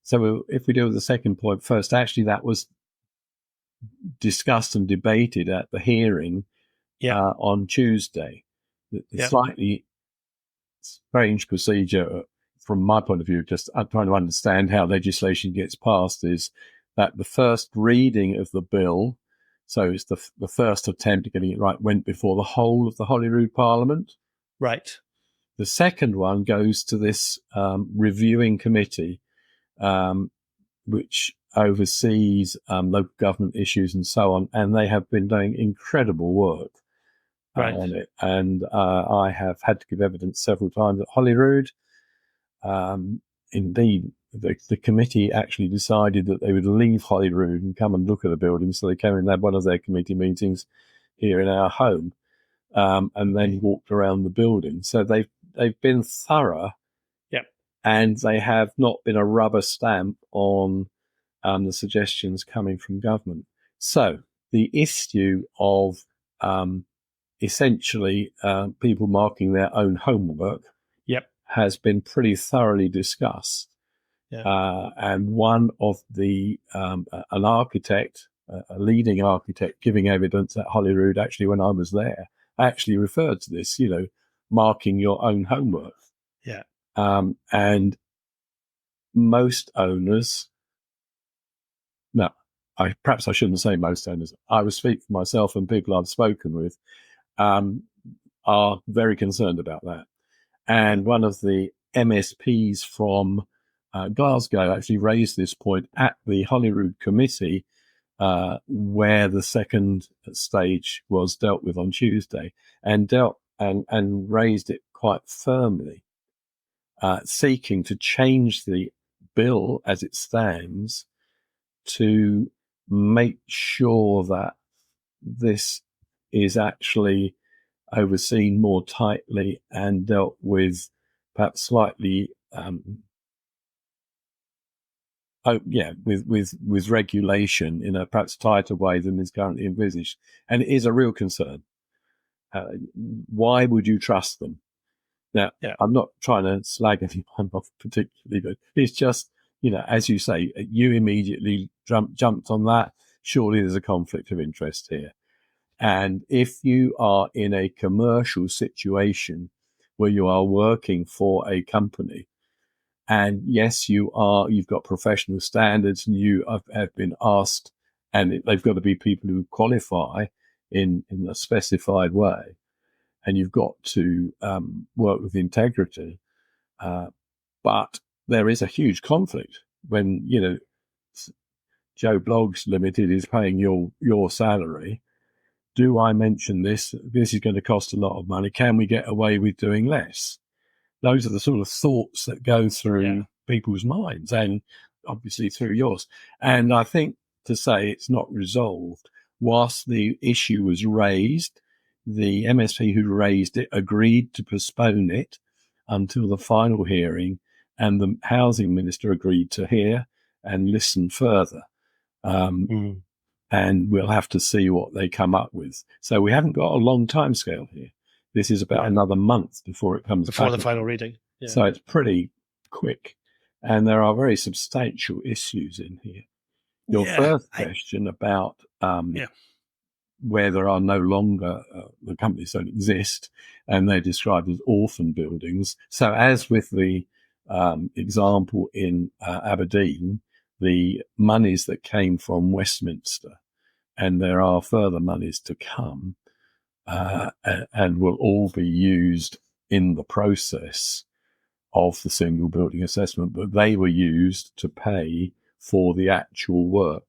So if we deal with the second point first, actually that was discussed and debated at the hearing on Tuesday. The slightly strange procedure from my point of view, just trying to understand how legislation gets passed, is that the first reading of the bill, so it's the first attempt at getting it right, went before the whole of the Holyrood Parliament. Right. The second one goes to this reviewing committee, which oversees local government issues and so on, and they have been doing incredible work on it. And I have had to give evidence several times at Holyrood. Indeed, the committee actually decided that they would leave Holyrood and come and look at the building, so they came and had one of their committee meetings here in our home, and then walked around the building. So they've been thorough, and they have not been a rubber stamp on the suggestions coming from government. So the issue of essentially people marking their own homework has been pretty thoroughly discussed. And one of the an architect, a leading architect, giving evidence at Holyrood, actually when I was there, actually referred to this, marking your own homework. And most owners, perhaps I shouldn't say most owners, I will speak for myself and people I've spoken with, are very concerned about that. And one of the MSPs from Glasgow actually raised this point at the Holyrood Committee, where the second stage was dealt with on Tuesday, and raised it quite firmly, seeking to change the bill as it stands to make sure that this is actually overseen more tightly and dealt with perhaps slightly with regulation in a perhaps tighter way than is currently envisaged. And it is a real concern. Why would you trust them? Now, I'm not trying to slag anyone off particularly, but it's just, as you say, you immediately jumped on that. Surely there's a conflict of interest here. And if you are in a commercial situation where you are working for a company, and yes, you've got professional standards, and you have been asked, and they've got to be people who qualify in a specified way, and you've got to work with integrity. But there is a huge conflict when, Joe Bloggs Limited is paying your salary. Do I mention this? This is going to cost a lot of money. Can we get away with doing less? Those are the sort of thoughts that go through people's minds, and obviously through yours. And I think to say it's not resolved, whilst the issue was raised, the MSP who raised it agreed to postpone it until the final hearing, and the housing minister agreed to hear and listen further. And we'll have to see what they come up with. So we haven't got a long time scale here. This is about another month before it comes before back. The final reading. So it's pretty quick. And there are very substantial issues in here. Your first question about where there are no longer, the companies don't exist, and they're described as orphan buildings. So as with the example in Aberdeen, the monies that came from Westminster, and there are further monies to come, and will all be used in the process of the single building assessment, but they were used to pay for the actual work.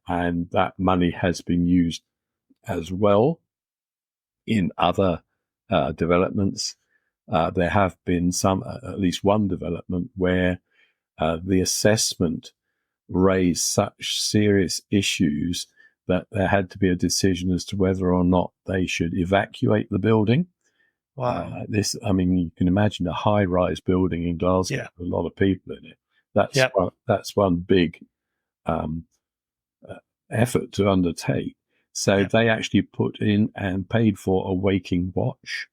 And that money has been used as well in other developments. There have been at least one development where the assessment raised such serious issues that there had to be a decision as to whether or not they should evacuate the building. Wow. You can imagine a high-rise building in Glasgow with a lot of people in it. That's one big effort to undertake. So they actually put in and paid for a waking watch,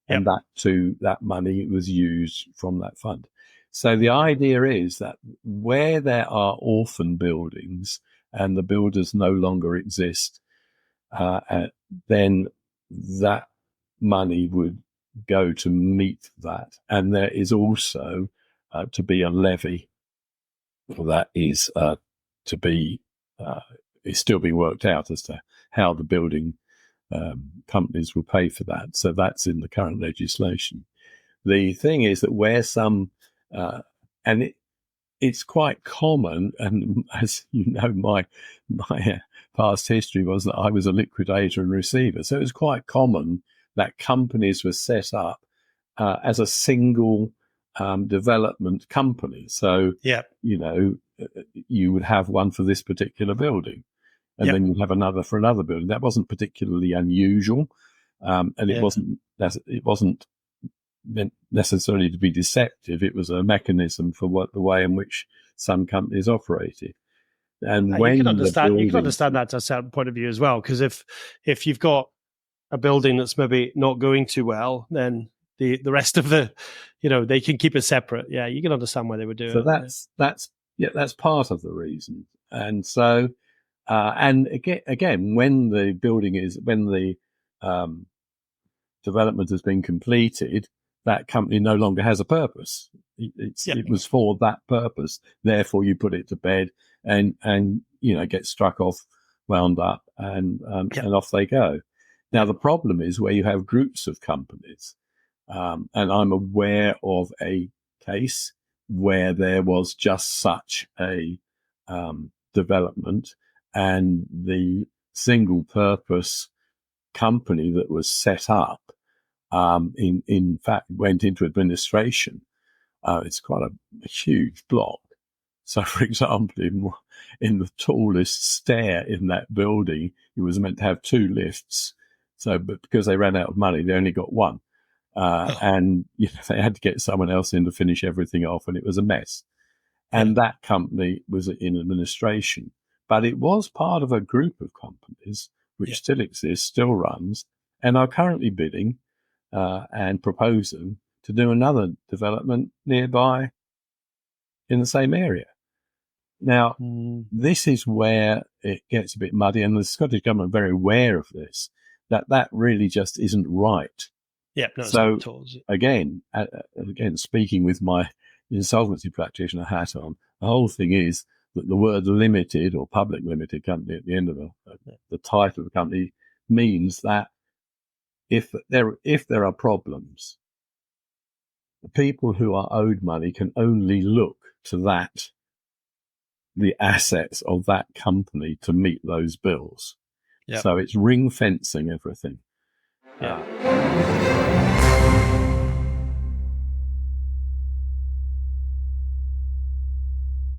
and that money was used from that fund. So the idea is that where there are orphan buildings and the builders no longer exist, then that money would go to meet that. And there is also to be a levy that is to be is still being worked out as to how the building companies will pay for that. So that's in the current legislation. The thing is that where some and it's quite common, and as you know, my past history was that I was a liquidator and receiver. So it was quite common that companies were set up as a single development company. So, you know, you would have one for this particular building, and then you'd have another for another building. That wasn't particularly unusual, and it wasn't meant necessarily to be deceptive. It was a mechanism for the way in which some companies operated. And when you can understand that to a certain point of view as well, because if you've got a building that's maybe not going too well, then the rest of the, you know, they can keep it separate. Yeah, you can understand why they would do it. So that's part of the reason. And so and again, when the development has been completed, that company no longer has a purpose. It was for that purpose. Therefore, you put it to bed, and you know, get struck off, wound up, and off they go. Now, the problem is where you have groups of companies, and I'm aware of a case where there was just such a development, and the single purpose company that was set up in fact went into administration. It's quite a huge block. So, for example, in the tallest stair in that building, it was meant to have 2 lifts. So, but because they ran out of money, they only got 1. And you know, they had to get someone else in to finish everything off, and it was a mess. And that company was in administration. But it was part of a group of companies which still exists, still runs, and are currently bidding and proposing to do another development nearby in the same area. Now, this is where it gets a bit muddy, and the Scottish government are very aware of this, that really just isn't right. Yeah, no, so it's not at all, is it? Again, speaking with my insolvency practitioner hat on, the whole thing is that the word limited or public limited company at the end of the title of the company means that if there are problems, the people who are owed money can only look to the assets of that company to meet those bills. So it's ring fencing everything.